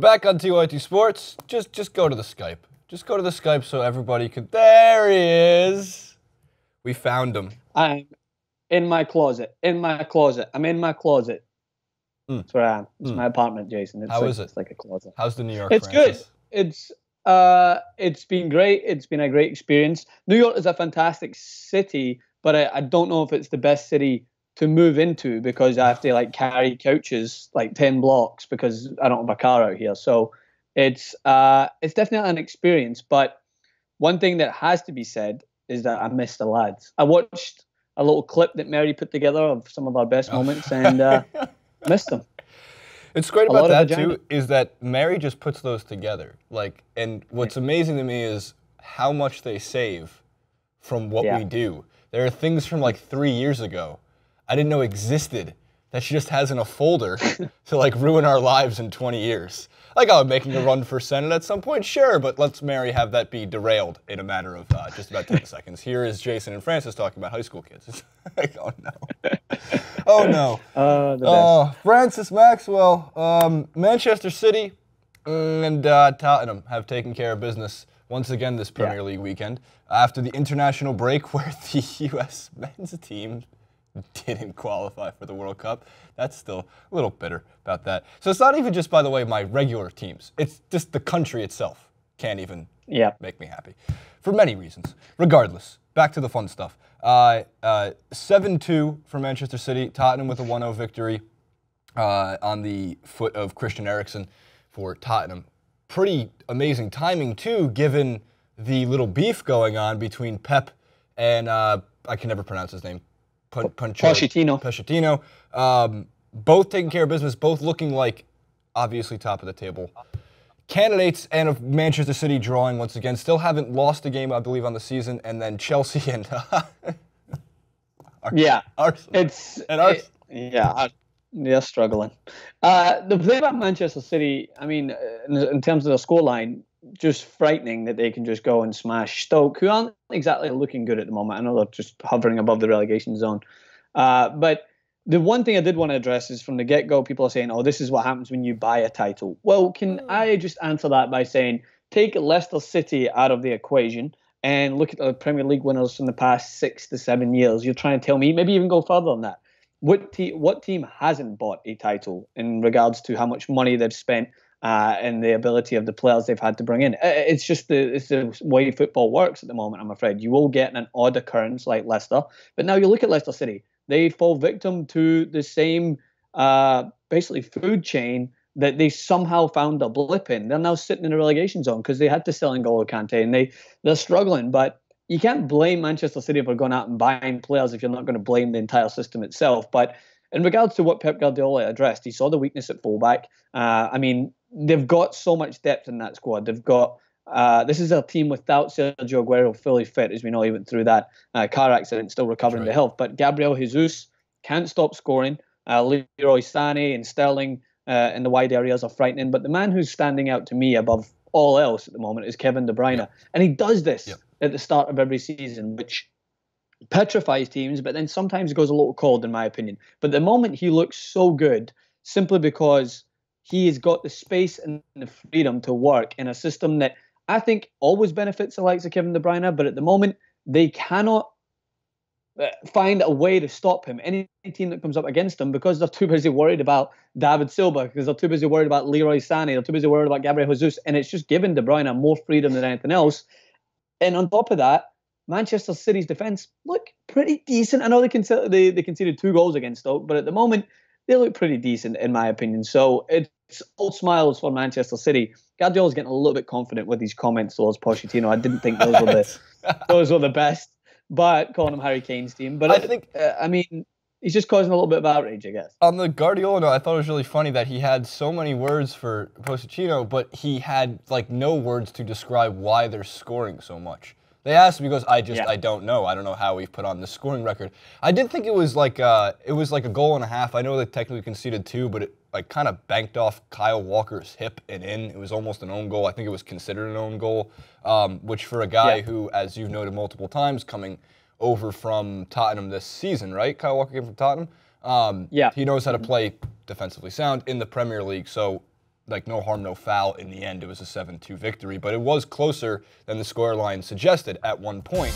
Back on TYT Sports. Just go to the Skype. Just go to the Skype so everybody could. There he is. We found him. I'm in my closet. I'm in my closet. That's where I am. It's my apartment, Jason. How is it? It's like a closet. How's the New York? It's Francis? good. It's been great. It's been a great experience. New York is a fantastic city, but I don't know if it's the best city to move into because I have to like carry couches like 10 blocks because I don't have a car out here. So it's definitely an experience. But one thing that has to be said is that I miss the lads. I watched a little clip that Mary put together of some of our best moments and missed them. It's great about that too is that Mary just puts those together. Like, and what's amazing to me is how much they save from what we do. There are things from like 3 years ago I didn't know existed that she just has in a folder to like ruin our lives in 20 years. Like, oh, making a run for Senate at some point? Sure, but let's Mary have that be derailed in a matter of just about 10 seconds. Here is Jason and Francis talking about high school kids. It's like, oh no. Oh no. Francis Maxwell, Manchester City and Tottenham have taken care of business once again this Premier League weekend after the international break where the U.S. men's team didn't qualify for the World Cup. That's still a little bitter about that. So it's not even just, by the way, my regular teams. It's just the country itself can't even make me happy for many reasons. Regardless, back to the fun stuff. 7-2 for Manchester City. Tottenham with a 1-0 victory on the foot of Christian Eriksen for Tottenham. Pretty amazing timing, too, given the little beef going on between Pep and, I can never pronounce his name, Pochettino. Both taking care of business, both looking like, obviously, top of the table candidates, and of Manchester City drawing once again. Still haven't lost a game, I believe, on the season, and then Chelsea and Arsenal. They're struggling. The thing about Manchester City, I mean, in terms of the scoreline, just frightening that they can just go and smash Stoke, who aren't exactly looking good at the moment. I know they're just hovering above the relegation zone. But the one thing I did want to address is from the get-go, people are saying, oh, this is what happens when you buy a title. Well, can I just answer that by saying, take Leicester City out of the equation and look at the Premier League winners from the past 6 to 7 years. You're trying to tell me, maybe even go further than that. What team hasn't bought a title in regards to how much money they've spent and the ability of the players they've had to bring in? It's just the way football works at the moment, I'm afraid. You will get an odd occurrence like Leicester. But now you look at Leicester City. They fall victim to the same basically food chain that they somehow found a blip in. They're now sitting in a relegation zone because they had to sell N'Golo Kante, and they're struggling. But you can't blame Manchester City for going out and buying players if you're not going to blame the entire system itself. But in regards to what Pep Guardiola addressed, he saw the weakness at fullback. I mean, they've got so much depth in that squad. They've got this is a team without Sergio Aguero fully fit. As we know, he went through that car accident, still recovering the health. But Gabriel Jesus can't stop scoring. Leroy Sane and Sterling in the wide areas are frightening. But the man who's standing out to me above all else at the moment is Kevin De Bruyne. And he does this at the start of every season, which petrifies teams, but then sometimes goes a little cold, in my opinion. But at the moment, he looks so good simply because he has got the space and the freedom to work in a system that I think always benefits the likes of Kevin De Bruyne, but at the moment, they cannot find a way to stop him. Any team that comes up against him, because they're too busy worried about David Silva, because they're too busy worried about Leroy Sane, they're too busy worried about Gabriel Jesus, and it's just giving De Bruyne more freedom than anything else. And on top of that, Manchester City's defence look pretty decent. I know they conceded 2 goals against Stoke, but at the moment, they look pretty decent, in my opinion. So it's all smiles for Manchester City. Guardiola's getting a little bit confident with his comments towards Pochettino. I didn't think those were the best, but calling him Harry Kane's team. But I think, I mean, he's just causing a little bit of outrage, I guess. On the Guardiola note, I thought it was really funny that he had so many words for Pochettino, but he had like no words to describe why they're scoring so much. They asked him, he goes, I don't know. I don't know how we've put on this scoring record. I did think it was like a goal and a half. I know they technically conceded 2, but it like kind of banked off Kyle Walker's hip and in. It was almost an own goal. I think it was considered an own goal, which for a guy who, as you've noted multiple times, coming over from Tottenham this season, right? Kyle Walker came from Tottenham. He knows how to play defensively sound in the Premier League. So like no harm, no foul. In the end, it was a 7-2 victory, but it was closer than the scoreline suggested at one point.